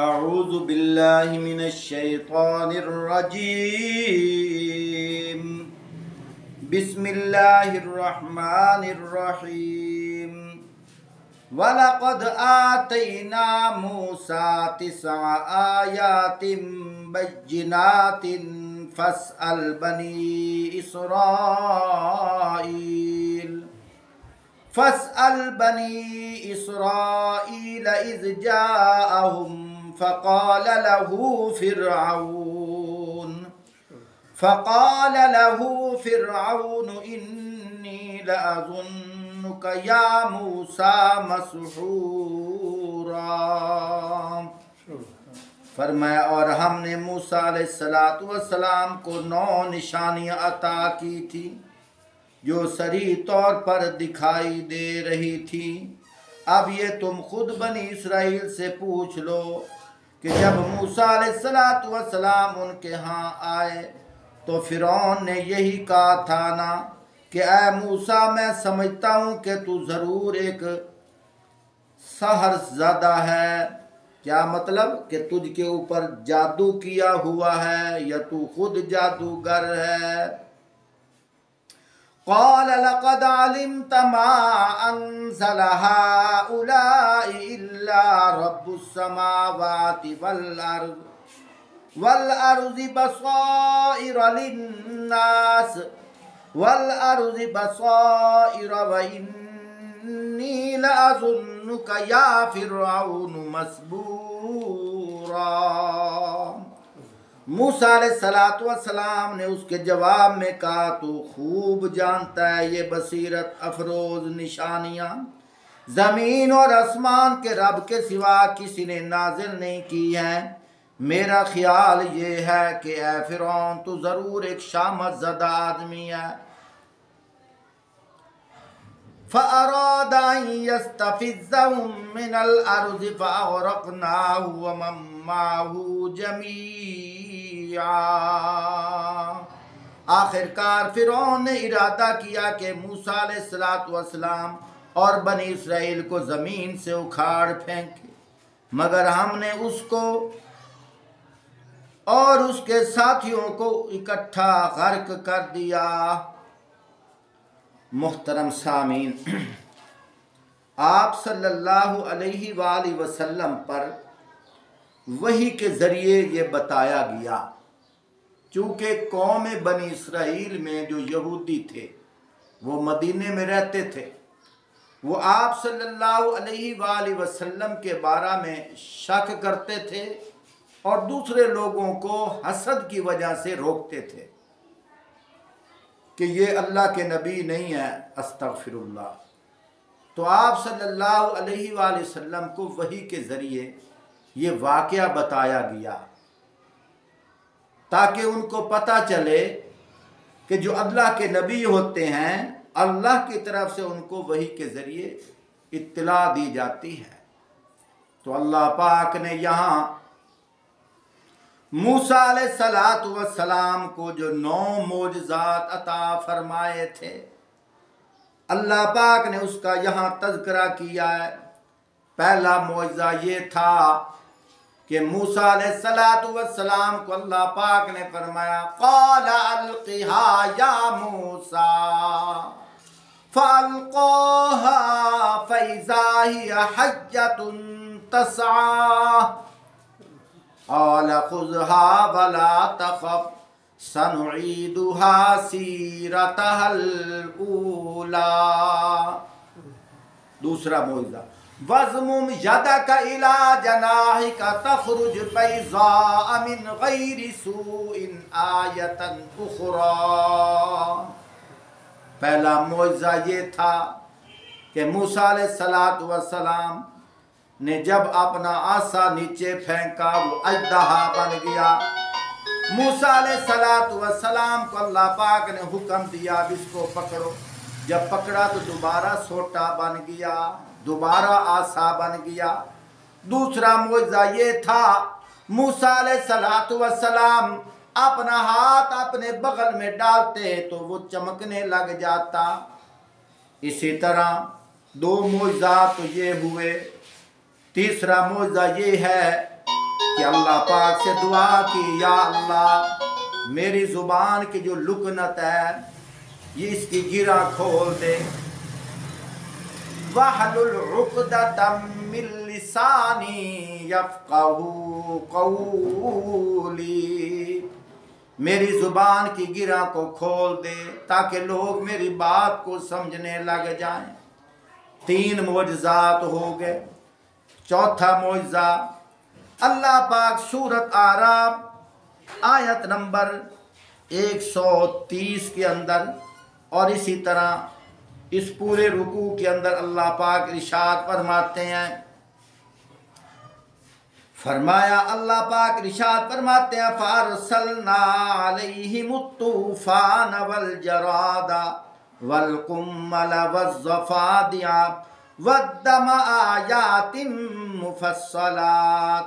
اعوذ باللہ من الشیطان الرجیم بسم اللہ الرحمن الرحیم وَلَقَدْ آتَيْنَا مُوسَى 9 آيَاتٍ بَيِّنَاتٍ فَاسْأَلْ بَنِي إِسْرَائِيلَ إِذْ جَاءَهُمْ فَقَالَ لَهُ فِرْعَوْنُ إِنِّي لَأَظُنُّكَ يَا مُوسَى مَسْحُورًا۔ فرمایا اور ہم نے موسیٰ علیہ السلام کو 9 نشانیاں عطا کی تھی جو صریح طور پر دکھائی دے رہی تھی۔ اب یہ تم خود بنی اسرائیل سے پوچھ لو کہ جب موسیٰ علیہ السلام ان کے ہاں آئے تو فرعون نے یہی کہا تھا نا کہ اے موسیٰ میں سمجھتا ہوں کہ تو ضرور ایک سحر زدہ ہے۔ کیا مطلب کہ تجھ کے اوپر جادو کیا ہوا ہے یا تو خود جادوگر ہے۔ قال لقد علمت ما انزل هؤلاء الا رب السماوات والارض بصائر وإني لأظنك يا فرعون مسبورا۔ موسیٰ علیہ السلام نے اس کے جواب میں کہا تو خوب جانتا ہے یہ بصیرت افروز نشانیاں زمین اور آسمان کے رب کے سوا کسی نے نازل نہیں کی ہیں۔ میرا خیال یہ ہے کہ اے فرعون تو ضرور ایک شامت زدہ آدمی ہے۔ فَأَرَادَ أَن يَسْتَفِزَّهُم مِّنَ الْأَرْضِ فَأَغْرَقْنَاهُ وَمَن مَّعَهُ جَمِيعًا۔ آخرکار فرعون نے ارادہ کیا کہ موسیٰ علیہ السلام اور بنی اسرائیل کو زمین سے اکھاڑ پھینکے، مگر ہم نے اس کو اور اس کے ساتھیوں کو اکٹھا غرق کر دیا۔ محترم سامعین، آپ صلی اللہ علیہ وآلہ وسلم پر وحی کے ذریعے یہ بتایا گیا، چونکہ قوم بنی اسرائیل میں جو یہودی تھے وہ مدینے میں رہتے تھے، وہ آپ صلی اللہ علیہ وآلہ وسلم کے بارے میں شک کرتے تھے اور دوسرے لوگوں کو حسد کی وجہ سے روکتے تھے کہ یہ اللہ کے نبی نہیں ہے، استغفر اللہ۔ تو آپ صلی اللہ علیہ وآلہ وسلم کو وحی کے ذریعے یہ واقعہ بتایا گیا تاکہ ان کو پتہ چلے کہ جو اللہ کے نبی ہوتے ہیں اللہ کی طرف سے ان کو وحی کے ذریعے اطلاع دی جاتی ہے۔ تو اللہ پاک نے یہاں موسیٰ علیہ السلام کو جو 9 معجزات عطا فرمائے تھے، اللہ پاک نے اس کا یہاں تذکرہ کیا ہے۔ پہلا معجزہ یہ تھا کہ موسیٰ علیہ السلام کو اللہ پاک نے فرمایا قال القها یا موسیٰ فالقاها فاذا هي حية تسعى قال خذها ولا تخف سنعيدها سيرتها الأولى۔ دوسرا معجزہ وَاضْمُمْ يَدَكَ إِلَى جَنَاحِكَ تَخْرُجْ بَيْضَاءَ مِنْ غَيْرِ سُوءٍ آيَةً أُخْرَى۔ پہلا معجزہ یہ تھا کہ موسیٰ علیہ السلام نے جب اپنا عصا نیچے پھینکا وہ اژدہا بن گیا۔ موسیٰ علیہ السلام کو اللہ پاک نے حکم دیا اب اس کو پکڑو، جب پکڑا تو دوبارہ سوٹا بن گیا، دوبارہ عصا بن گیا۔ دوسرا معجزہ یہ تھا موسیٰ علیہ السلام اپنا ہاتھ اپنے بغل میں ڈالتے تو وہ چمکنے لگ جاتا۔ اسی طرح 2 معجزات تو یہ ہوئے۔ تیسرا معجزہ یہ ہے کہ اللہ پاک سے دعا کی یا اللہ میری زبان کی جو لکنت ہے یہ اس کی گرہ کھول دے، وَحْلُلْ عُقْدَةً مِّن لِّسَانِي يَفْقَهُوا قَوْلِي، میری زبان کی گرہ کو کھول دے تاکہ لوگ میری بات کو سمجھنے لگ جائیں۔ 3 معجزات ہو گئے۔ چوتھا معجزہ اللہ پاک سورۃ اعراف آیت نمبر 130 کے اندر اور اسی طرح اس پورے رکوع کے اندر اللہ پاک ارشاد فرماتے ہیں، فرمایا اللہ پاک ارشاد فرماتے ہیں فَأَرْسَلْنَا عَلَيْهِمُ الطُّوفَانَ وَالْجَرَادَ وَالْقُمَّلَ وَالضَّفَادِعَ وَالدَّمَ آيَاتٍ مُفَصَّلَاتٍ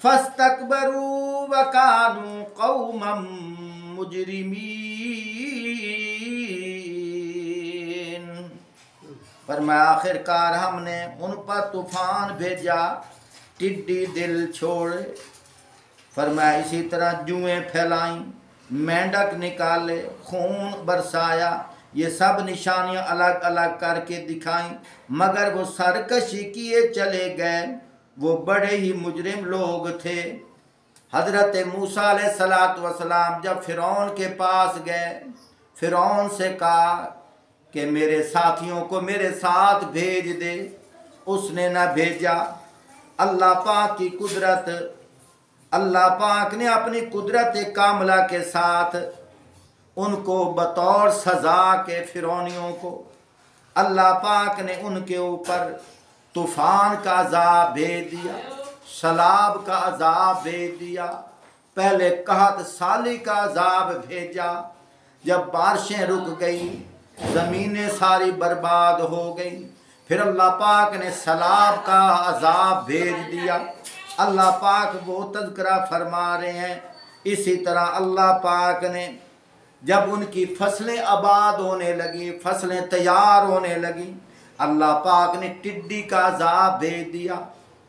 فَاسْتَكْبَرُوا وَكَانُوا قَوْمًا مُجْرِمِينَ۔ فرمایا آخر کار ہم نے ان پر طوفان بھیجا، ٹڈی دل چھوڑے، فرمایا اسی طرح جوئیں پھیلائیں، مینڈک نکالے، خون برسایا، یہ سب نشانیاں الگ الگ کر کے دکھائیں، مگر وہ سرکشی کیے چلے گئے، وہ بڑے ہی مجرم لوگ تھے۔ حضرت موسیٰ علیہ السلام جب فرعون کے پاس گئے، فرعون سے کہا کہ میرے ساتھیوں کو میرے ساتھ بھیج دے، اس نے نہ بھیجا۔ اللہ پاک کی قدرت، اللہ پاک نے اپنی قدرت کاملہ کے ساتھ ان کو بطور سزا کے فرعونیوں کو اللہ پاک نے ان کے اوپر طوفان کا عذاب بھیج دیا، سیلاب کا عذاب بھیج دیا، پہلے قحط سالی کا عذاب بھیجا۔ جب بارشیں رک گئی، زمینیں ساری برباد ہو گئی، پھر اللہ پاک نے سیلاب کا عذاب بھیج دیا۔ اللہ پاک وہ تذکرہ فرما رہے ہیں، اسی طرح اللہ پاک نے جب ان کی فصلیں آباد ہونے لگی، فصلیں تیار ہونے لگی، اللہ پاک نے ٹڈی کا عذاب بھیج دیا۔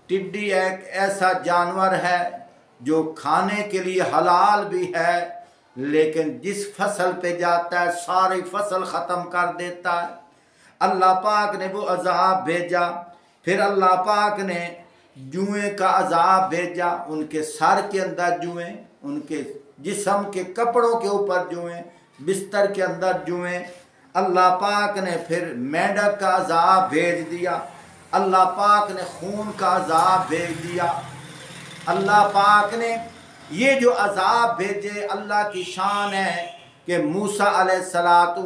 ٹڈی ایک ایسا جانور ہے جو کھانے کے لیے حلال بھی ہے، لیکن جس فصل پہ جاتا ہے ساری فصل ختم کر دیتا ہے۔ اللہ پاک نے وہ عذاب بھیجا۔ پھر اللہ پاک نے جوئیں کا عذاب بھیجا، ان کے سر کے اندر جوئیں، ان کے جسم کے کپڑوں کے اوپر جوئیں، بستر کے اندر جوئیں۔ اللہ پاک نے پھر مینڈک کا عذاب بھیج دیا، اللہ پاک نے خون کا عذاب بھیج دیا۔ اللہ پاک نے یہ جو عذاب بھیجے، اللہ کی شان ہے کہ موسیٰ علیہ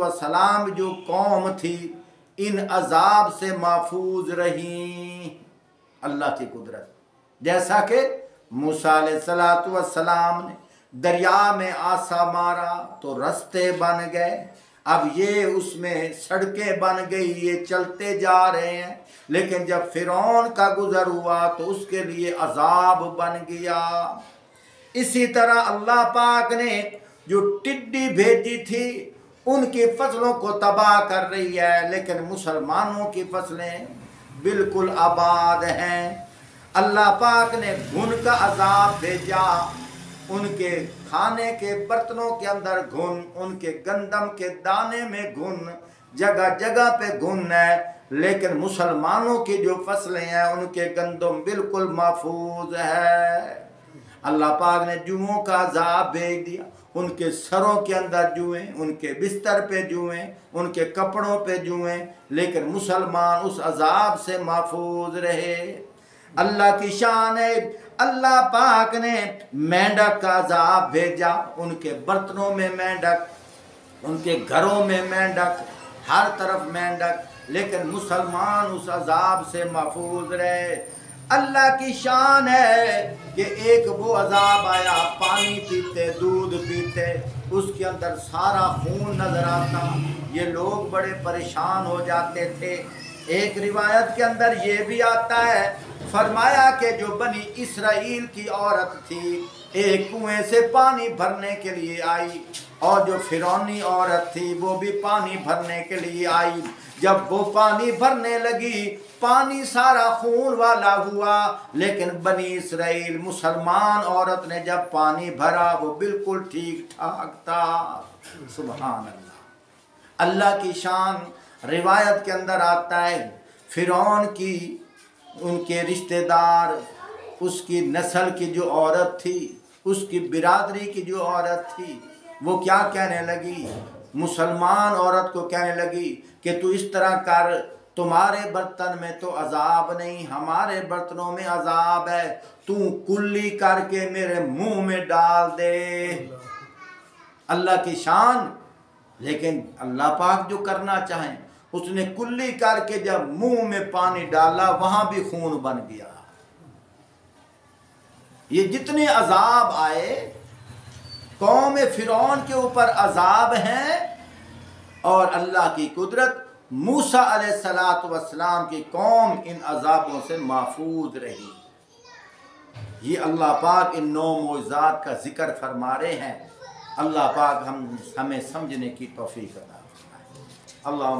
السلام جو قوم تھی ان عذاب سے محفوظ رہیں۔ اللہ کی قدرت، جیسا کہ موسیٰ علیہ السلام نے دریا میں آسا مارا تو رستے بن گئے، اب یہ اس میں سڑکیں بن گئی، یہ چلتے جا رہے ہیں، لیکن جب فرعون کا گزر ہوا تو اس کے لیے عذاب بن گیا۔ اسی طرح اللہ پاک نے جو ٹڈی بھیجی تھی ان کی فصلوں کو تباہ کر رہی ہے، لیکن مسلمانوں کی فصلیں بالکل آباد ہیں۔ اللہ پاک نے گھن کا عذاب بھیجا، ان کے کھانے کے برتنوں کے اندر گھن، ان کے گندم کے دانے میں گھن، جگہ جگہ پہ گھن ہے، لیکن مسلمانوں کی جو فصلیں ہیں ان کے گندم بالکل محفوظ ہے۔ اللہ پاک نے جوؤں کا عذاب بھیج دیا، ان کے سروں کے اندر جوئیں، ان کے بستر پہ جوئیں، ان کے کپڑوں پہ جوئیں، لیکن مسلمان اس عذاب سے محفوظ رہے۔ اللہ کی شان ہے، اللہ پاک نے مینڈک کا عذاب بھیجا، ان کے برتنوں میں مینڈک، ان کے گھروں میں مینڈک، ہر طرف مینڈک، لیکن مسلمان اس عذاب سے محفوظ رہے۔ اللہ کی شان ہے کہ ایک وہ عذاب آیا، پانی پیتے، دودھ پیتے، اس کے اندر سارا خون نظر آتا، یہ لوگ بڑے پریشان ہو جاتے تھے۔ ایک روایت کے اندر یہ بھی آتا ہے، فرمایا کہ جو بنی اسرائیل کی عورت تھی ایک کنویں سے پانی بھرنے کے لیے آئی اور جو فرعونی عورت تھی وہ بھی پانی بھرنے کے لیے آئی. جب وہ پانی بھرنے لگی پانی سارا خون والا ہوا، لیکن بنی اسرائیل مسلمان عورت نے جب پانی بھرا وہ بالکل ٹھیک ٹھاک تھا. سبحان اللہ. اللہ کی شان. روایت کے اندر آتا ہے فرعون کی ان کے رشتہ دار، اس کی نسل کی جو عورت تھی، اس کی برادری کی جو عورت تھی، وہ کیا کہنے لگی؟ مسلمان عورت کو کہنے لگی کہ تو اس طرح کر، تمہارے برتن میں تو عذاب نہیں، ہمارے برتنوں میں عذاب ہے، تو کلی کر کے میرے منہ میں ڈال دے. اللہ کی شان. لیکن اللہ پاک جو کرنا چاہیں، اس نے کلی کر کے جب منہ میں پانی ڈالا وہاں بھی خون بن گیا. یہ جتنے عذاب آئے قوم فرعون کے اوپر عذاب ہیں، اور اللہ کی قدرت موسیٰ علیہ السلام کی قوم ان عذابوں سے محفوظ رہی. یہ اللہ پاک ان 9 معجزات کا ذکر فرما رہے ہیں. اللہ پاک ہمیں سمجھنے کی توفیق عطا فرمائے. اللہ